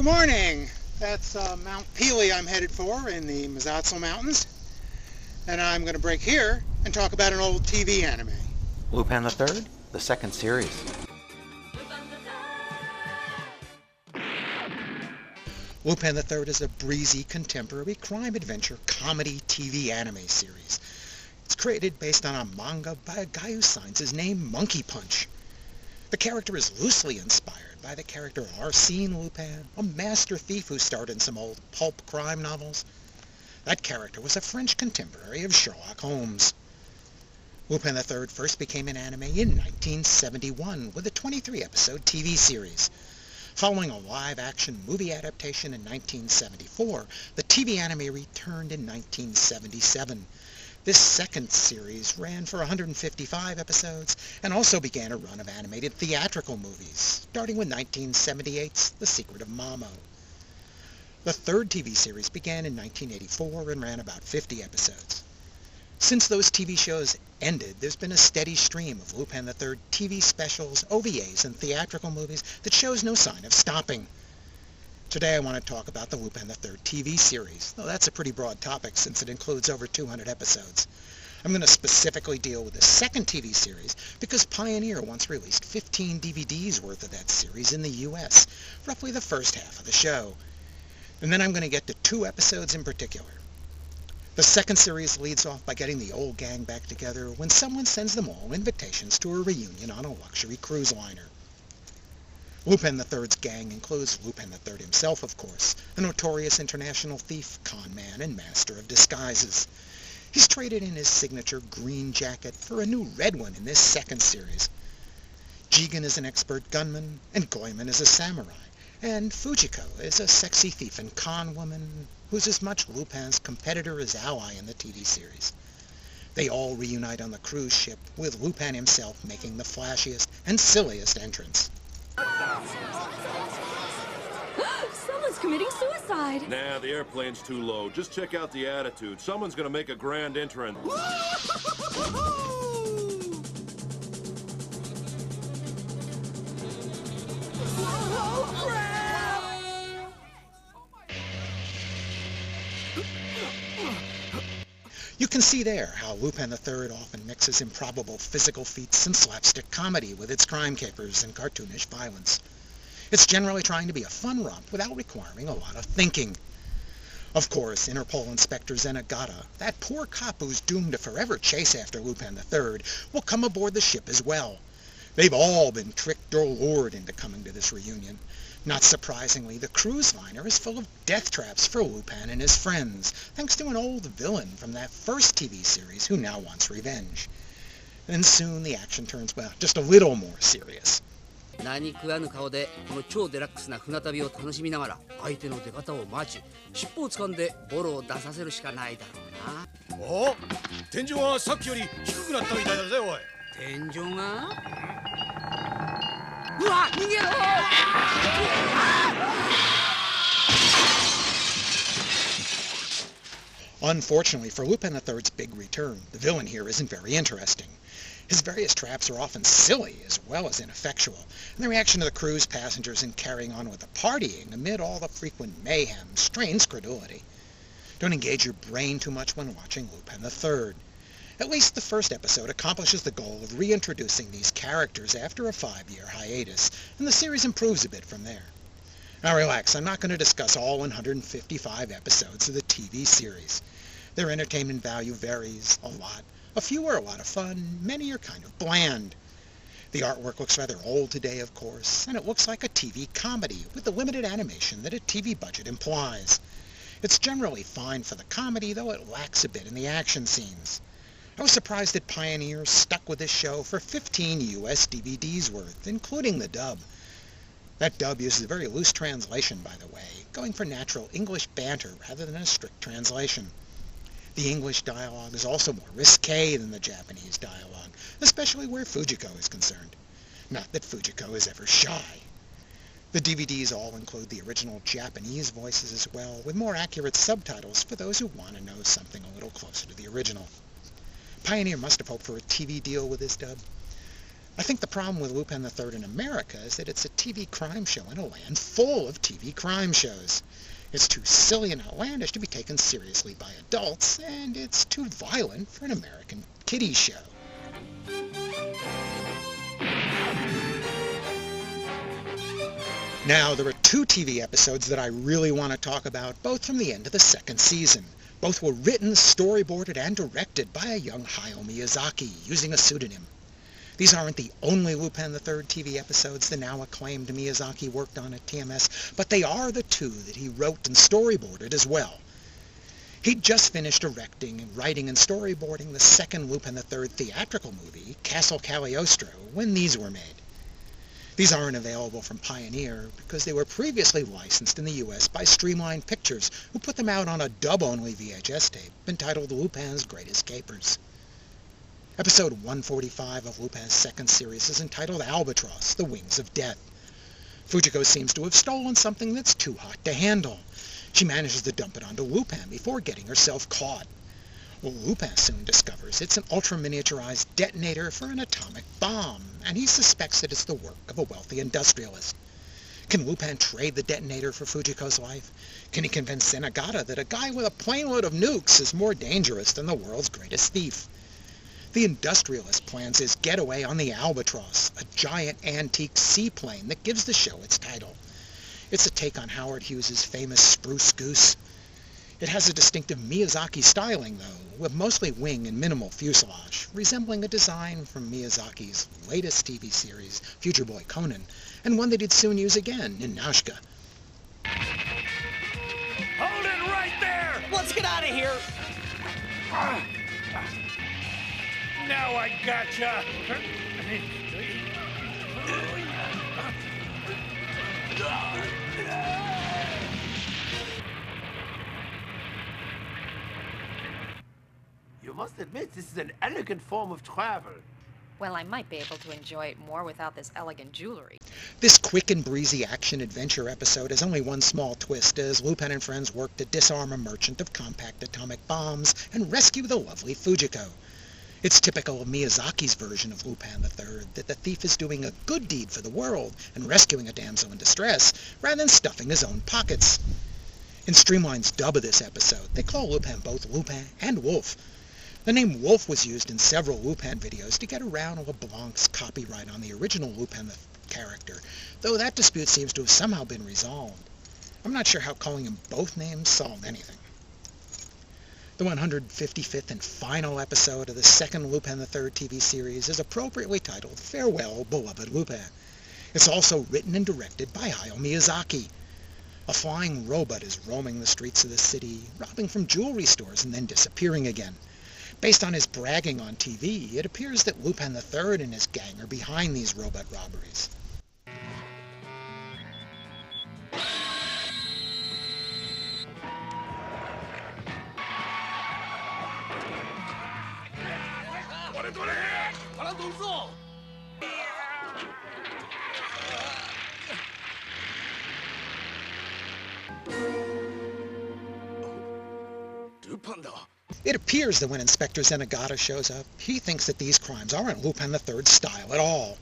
Good morning. That's Mount Peeley I'm headed for in the Mazatzal Mountains. And I'm going to break here and talk about an old TV anime. Lupin III, the second series. Lupin III is a breezy contemporary crime-adventure comedy TV anime series. It's created based on a manga by a guy who signs his name Monkey Punch. The character is loosely inspired by the character Arsène Lupin, a master thief who starred in some old pulp crime novels. That character was a French contemporary of Sherlock Holmes. Lupin III first became an anime in 1971 with a 23-episode TV series. Following a live-action movie adaptation in 1974, the TV anime returned in 1977. This second series ran for 155 episodes and also began a run of animated theatrical movies, starting with 1978's The Secret of Momo. The third TV series began in 1984 and ran about 50 episodes. Since those TV shows ended, there's been a steady stream of Lupin III TV specials, OVAs, and theatrical movies that shows no sign of stopping. Today I want to talk about the Lupin III TV series, though that's a pretty broad topic since it includes over 200 episodes. I'm going to specifically deal with the second TV series because Pioneer once released 15 DVDs worth of that series in the US, roughly the first half of the show. And then I'm going to get to 2 episodes in particular. The second series leads off by getting the old gang back together when someone sends them all invitations to a reunion on a luxury cruise liner. Lupin III's gang includes Lupin III himself, of course, a notorious international thief, con man, and master of disguises. He's traded in his signature green jacket for a new red one in this second series. Jigen is an expert gunman, and Goemon is a samurai, and Fujiko is a sexy thief and con woman who's as much Lupin's competitor as ally in the TV series. They all reunite on the cruise ship, with Lupin himself making the flashiest and silliest entrance. Someone's committing suicide. Nah, the airplane's too low. Just check out the attitude. Someone's gonna make a grand entrance. You can see there how Lupin III often mixes improbable physical feats and slapstick comedy with its crime capers and cartoonish violence. It's generally trying to be a fun romp without requiring a lot of thinking. Of course, Interpol Inspector Zenigata, that poor cop who's doomed to forever chase after Lupin III, will come aboard the ship as well. They've all been tricked or lured into coming to this reunion. Not surprisingly, the cruise liner is full of death traps for Lupin and his friends, thanks to an old villain from that first TV series who now wants revenge. And soon the action turns, well, just a little more serious. 何食わぬ顔でこの超デラックスな船旅を楽しみながら相手の出方を待ち尻尾を掴んでボロを出させるしかないだろうな。お、天井はさっきより低くなったみたいだぜ、おい。天井が？うわ、逃げろ！ Unfortunately for Lupin III's big return, the villain here isn't very interesting. His various traps are often silly as well as ineffectual, and the reaction of the cruise passengers in carrying on with the partying amid all the frequent mayhem strains credulity. Don't engage your brain too much when watching Lupin III. At least the first episode accomplishes the goal of reintroducing these characters after a 5-year hiatus, and the series improves a bit from there. Now relax, I'm not going to discuss all 155 episodes of the TV series. Their entertainment value varies a lot. A few are a lot of fun, many are kind of bland. The artwork looks rather old today, of course, and it looks like a TV comedy with the limited animation that a TV budget implies. It's generally fine for the comedy, though it lacks a bit in the action scenes. I was surprised that Pioneer stuck with this show for 15 US DVDs worth, including the dub. That dub uses a very loose translation, by the way, going for natural English banter rather than a strict translation. The English dialogue is also more risque than the Japanese dialogue, especially where Fujiko is concerned. Not that Fujiko is ever shy. The DVDs all include the original Japanese voices as well, with more accurate subtitles for those who want to know something a little closer to the original. Pioneer must have hoped for a TV deal with this dub. I think the problem with Lupin III in America is that it's a TV crime show in a land full of TV crime shows. It's too silly and outlandish to be taken seriously by adults, and it's too violent for an American kiddie show. Now, there are two TV episodes that I really want to talk about, both from the end of the second season. Both were written, storyboarded, and directed by a young Hayao Miyazaki, using a pseudonym. These aren't the only Lupin III TV episodes the now acclaimed Miyazaki worked on at TMS, but they are the two that he wrote and storyboarded as well. He'd just finished directing, writing, and storyboarding the second Lupin III theatrical movie, Castle Cagliostro, when these were made. These aren't available from Pioneer because they were previously licensed in the US by Streamline Pictures, who put them out on a dub-only VHS tape entitled Lupin's Greatest Capers. Episode 145 of Lupin's second series is entitled Albatross, The Wings of Death. Fujiko seems to have stolen something that's too hot to handle. She manages to dump it onto Lupin before getting herself caught. Well, Lupin soon discovers it's an ultra-miniaturized detonator for an atomic bomb, and he suspects that it's the work of a wealthy industrialist. Can Lupin trade the detonator for Fujiko's life? Can he convince Zenigata that a guy with a plane load of nukes is more dangerous than the world's greatest thief? The industrialist plans his getaway on the Albatross, a giant antique seaplane that gives the show its title. It's a take on Howard Hughes' famous Spruce Goose. It has a distinctive Miyazaki styling, though, with mostly wing and minimal fuselage, resembling a design from Miyazaki's latest TV series, Future Boy Conan, and one that he'd soon use again in Nausicaa. Hold it right there! Let's get out of here! Now I gotcha! You must admit, this is an elegant form of travel. Well, I might be able to enjoy it more without this elegant jewelry. This quick and breezy action-adventure episode has only one small twist as Lupin and friends work to disarm a merchant of compact atomic bombs and rescue the lovely Fujiko. It's typical of Miyazaki's version of Lupin III that the thief is doing a good deed for the world and rescuing a damsel in distress rather than stuffing his own pockets. In Streamline's dub of this episode, they call Lupin both Lupin and Wolf. The name Wolf was used in several Lupin videos to get around LeBlanc's copyright on the original Lupin character, though that dispute seems to have somehow been resolved. I'm not sure how calling him both names solved anything. The 155th and final episode of the second Lupin III TV series is appropriately titled Farewell, Beloved Lupin. It's also written and directed by Hayao Miyazaki. A flying robot is roaming the streets of the city, robbing from jewelry stores and then disappearing again. Based on his bragging on TV, it appears that Lupin III and his gang are behind these robot robberies. It appears that when Inspector Zenigata shows up, he thinks that these crimes aren't Lupin III's style at all.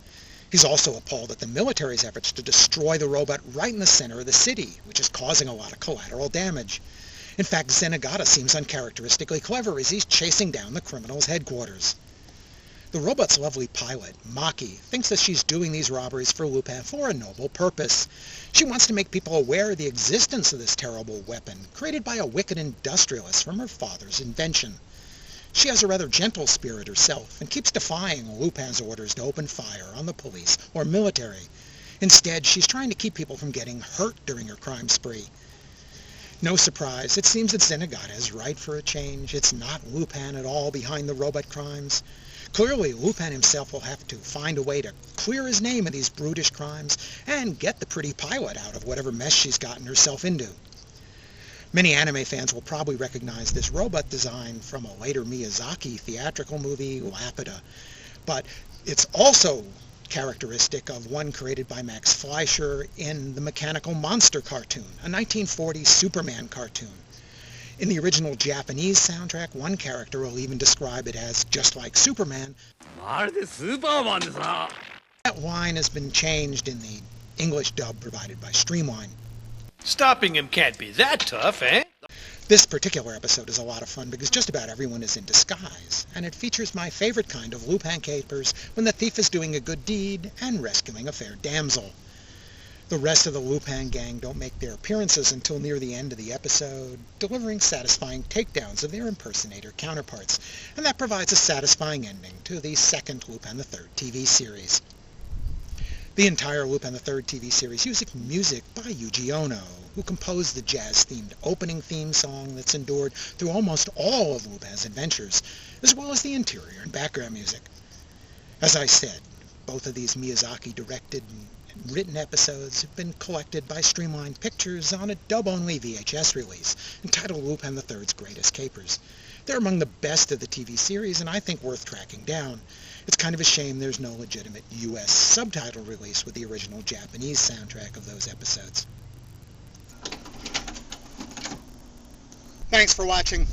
He's also appalled at the military's efforts to destroy the robot right in the center of the city, which is causing a lot of collateral damage. In fact, Zenigata seems uncharacteristically clever as he's chasing down the criminal's headquarters. The robot's lovely pilot, Maki, thinks that she's doing these robberies for Lupin for a noble purpose. She wants to make people aware of the existence of this terrible weapon, created by a wicked industrialist from her father's invention. She has a rather gentle spirit herself, and keeps defying Lupin's orders to open fire on the police or military. Instead, she's trying to keep people from getting hurt during her crime spree. No surprise, it seems that Zenigata is right for a change. It's not Lupin at all behind the robot crimes. Clearly, Lupin himself will have to find a way to clear his name of these brutish crimes and get the pretty pilot out of whatever mess she's gotten herself into. Many anime fans will probably recognize this robot design from a later Miyazaki theatrical movie, Lapida, but it's also characteristic of one created by Max Fleischer in the Mechanical Monster cartoon, a 1940 Superman cartoon. In the original Japanese soundtrack, one character will even describe it as just like Superman. That line has been changed in the English dub provided by Streamline. Stopping him can't be that tough, eh? This particular episode is a lot of fun because just about everyone is in disguise, and it features my favorite kind of Lupin capers when the thief is doing a good deed and rescuing a fair damsel. The rest of the Lupin gang don't make their appearances until near the end of the episode, delivering satisfying takedowns of their impersonator counterparts, and that provides a satisfying ending to the second Lupin the Third TV series. The entire Lupin the Third TV series uses music by Yuji Ono, who composed the jazz-themed opening theme song that's endured through almost all of Lupin's adventures, as well as the interior and background music. As I said, both of these Miyazaki-directed and written episodes have been collected by Streamline Pictures on a dub-only VHS release entitled Lupin the Third's Greatest Capers. They're among the best of the TV series and I think worth tracking down. It's kind of a shame there's no legitimate US subtitle release with the original Japanese soundtrack of those episodes. Thanks for watching.